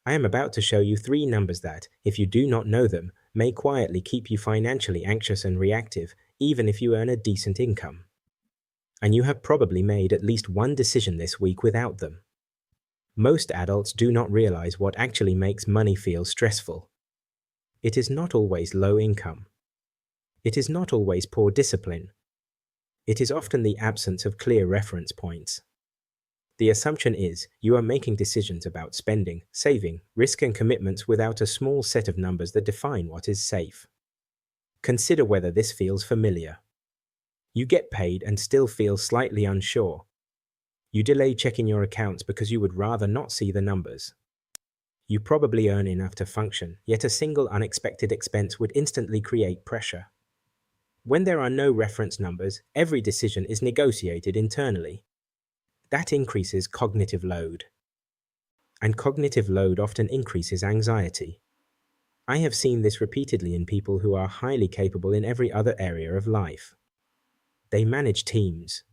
I am about to show you three numbers that, if you do not know them, may quietly keep you financially anxious and reactive, even if you earn a decent income. And you have probably made at least one decision this week without them. Most adults do not realize what actually makes money feel stressful. It is not always low income. It is not always poor discipline. It is often the absence of clear reference points. The assumption is you are making decisions about spending, saving, risk and commitments without a small set of numbers that define what is safe. Consider whether this feels familiar. You get paid and still feel slightly unsure. You delay checking your accounts because you would rather not see the numbers. You probably earn enough to function, yet a single unexpected expense would instantly create pressure. When there are no reference numbers, every decision is negotiated internally. That increases cognitive load. And cognitive load often increases anxiety. I have seen this repeatedly in people who are highly capable in every other area of life. They manage teams.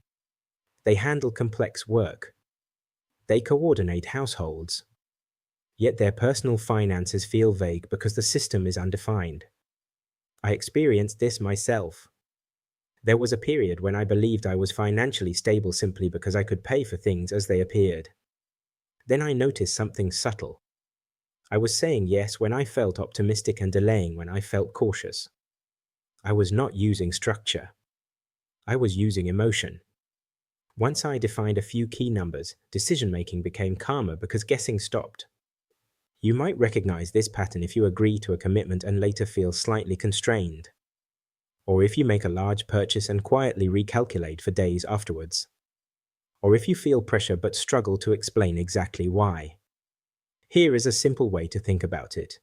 They handle complex work. They coordinate households. Yet their personal finances feel vague because the system is undefined. I experienced this myself. There was a period when I believed I was financially stable simply because I could pay for things as they appeared. Then I noticed something subtle. I was saying yes when I felt optimistic and delaying when I felt cautious. I was not using structure. I was using emotion. Once I defined a few key numbers, decision-making became calmer because guessing stopped. You might recognize this pattern if you agree to a commitment and later feel slightly constrained, or if you make a large purchase and quietly recalculate for days afterwards, or if you feel pressure but struggle to explain exactly why. Here is a simple way to think about it.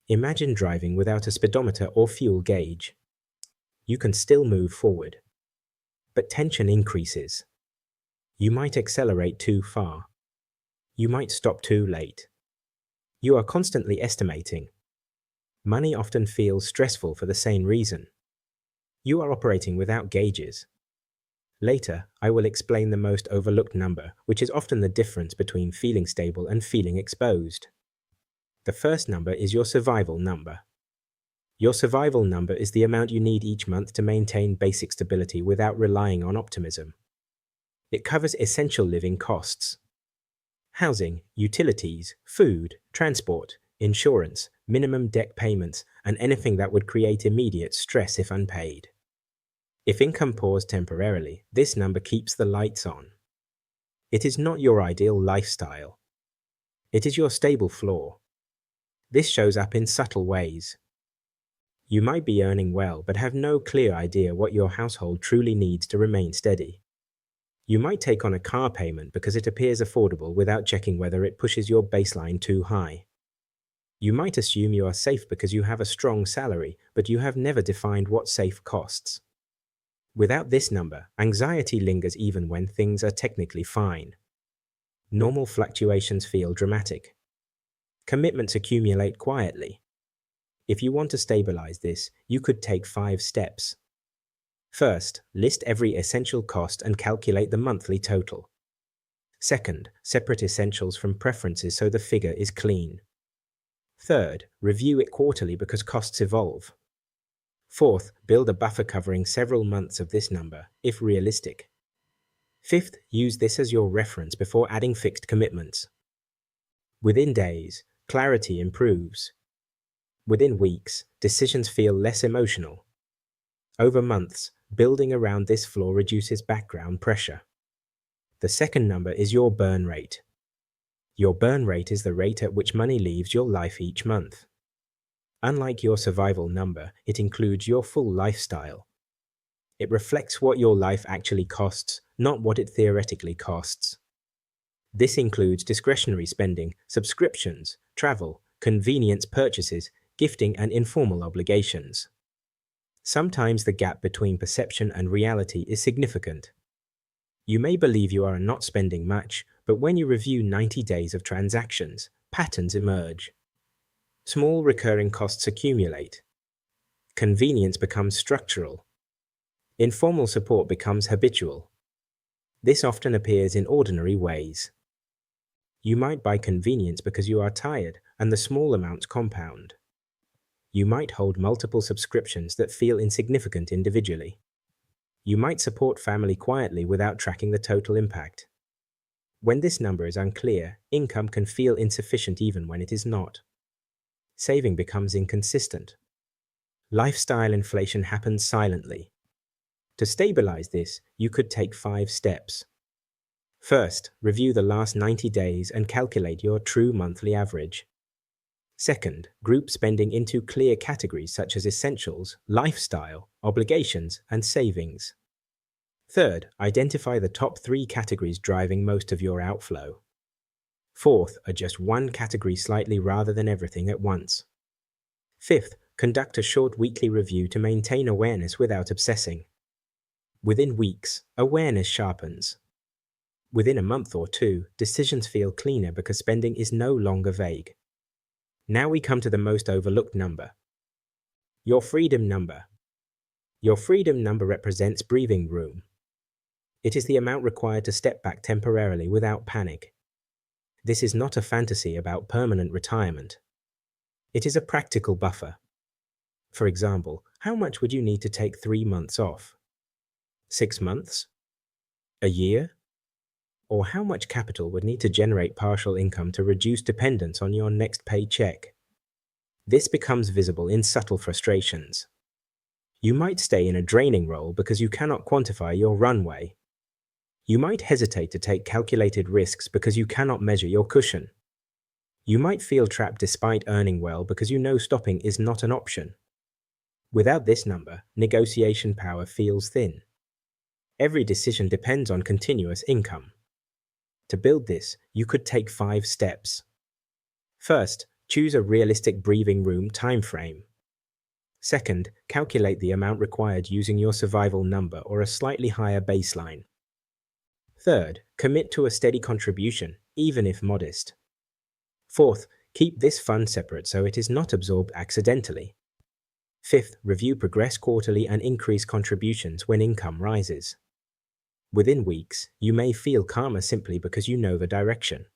Imagine driving without a speedometer or fuel gauge. You can still move forward, but tension increases. You might accelerate too far. You might stop too late. You are constantly estimating. Money often feels stressful for the same reason. You are operating without gauges. Later, I will explain the most overlooked number, which is often the difference between feeling stable and feeling exposed. The first number is your survival number. Your survival number is the amount you need each month to maintain basic stability without relying on optimism. It covers essential living costs: housing, utilities, food, transport, insurance, minimum debt payments, and anything that would create immediate stress if unpaid. If income pours temporarily, this number keeps the lights on. It is not your ideal lifestyle. It is your stable floor. This shows up in subtle ways. You might be earning well but have no clear idea what your household truly needs to remain steady. You might take on a car payment because it appears affordable without checking whether it pushes your baseline too high. You might assume you are safe because you have a strong salary, but you have never defined what safe costs. Without this number, anxiety lingers even when things are technically fine. Normal fluctuations feel dramatic. Commitments accumulate quietly. If you want to stabilize this, you could take 5 steps. First, list every essential cost and calculate the monthly total. Second, separate essentials from preferences so the figure is clean. Third, review it quarterly because costs evolve. Fourth, build a buffer covering several months of this number, if realistic. Fifth, use this as your reference before adding fixed commitments. Within days, clarity improves. Within weeks, decisions feel less emotional. Over months, building around this floor reduces background pressure. The second number is your burn rate. Your burn rate is the rate at which money leaves your life each month. Unlike your survival number, it includes your full lifestyle. It reflects what your life actually costs, not what it theoretically costs. This includes discretionary spending, subscriptions, travel, convenience purchases, gifting, and informal obligations. Sometimes the gap between perception and reality is significant. You may believe you are not spending much, but when you review 90 days of transactions, patterns emerge. Small recurring costs accumulate. Convenience becomes structural. Informal support becomes habitual. This often appears in ordinary ways. You might buy convenience because you are tired, and the small amounts compound. You might hold multiple subscriptions that feel insignificant individually. You might support family quietly without tracking the total impact. When this number is unclear, income can feel insufficient even when it is not. Saving becomes inconsistent. Lifestyle inflation happens silently. To stabilize this, you could take 5 steps. First, review the last 90 days and calculate your true monthly average. Second, group spending into clear categories such as essentials, lifestyle, obligations, and savings. Third, identify the top 3 categories driving most of your outflow. Fourth, adjust one category slightly rather than everything at once. Fifth, conduct a short weekly review to maintain awareness without obsessing. Within weeks, awareness sharpens. Within a month or two, decisions feel cleaner because spending is no longer vague. Now we come to the most overlooked number. Your freedom number. Your freedom number represents breathing room. It is the amount required to step back temporarily without panic. This is not a fantasy about permanent retirement. It is a practical buffer. For example, how much would you need to take 3 months off? 6 months? A year? Or how much capital would need to generate partial income to reduce dependence on your next paycheck? This becomes visible in subtle frustrations. You might stay in a draining role because you cannot quantify your runway. You might hesitate to take calculated risks because you cannot measure your cushion. You might feel trapped despite earning well because you know stopping is not an option. Without this number, negotiation power feels thin. Every decision depends on continuous income. To build this, you could take 5 steps. First, choose a realistic breathing room timeframe. Second, calculate the amount required using your survival number or a slightly higher baseline. Third, commit to a steady contribution, even if modest. Fourth, keep this fund separate so it is not absorbed accidentally. Fifth, review progress quarterly and increase contributions when income rises. Within weeks, you may feel calmer simply because you know the direction.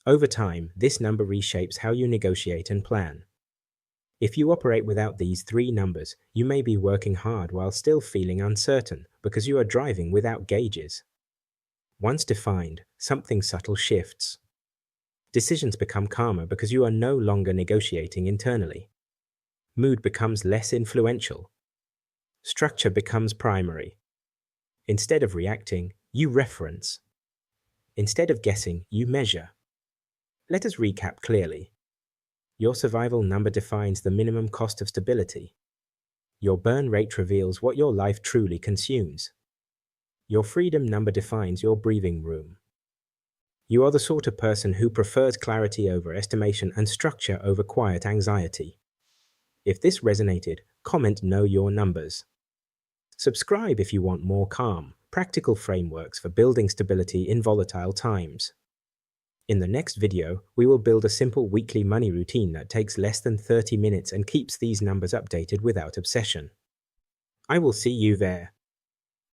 Over time, this number reshapes how you negotiate and plan. If you operate without these 3 numbers, you may be working hard while still feeling uncertain because you are driving without gauges. Once defined, something subtle shifts. Decisions become calmer because you are no longer negotiating internally. Mood becomes less influential. Structure becomes primary. Instead of reacting, you reference. Instead of guessing, you measure. Let us recap clearly. Your survival number defines the minimum cost of stability. Your burn rate reveals what your life truly consumes. Your freedom number defines your breathing room. You are the sort of person who prefers clarity over estimation and structure over quiet anxiety. If this resonated, comment "Know your numbers." Subscribe if you want more calm, practical frameworks for building stability in volatile times. In the next video, we will build a simple weekly money routine that takes less than 30 minutes and keeps these numbers updated without obsession. I will see you there.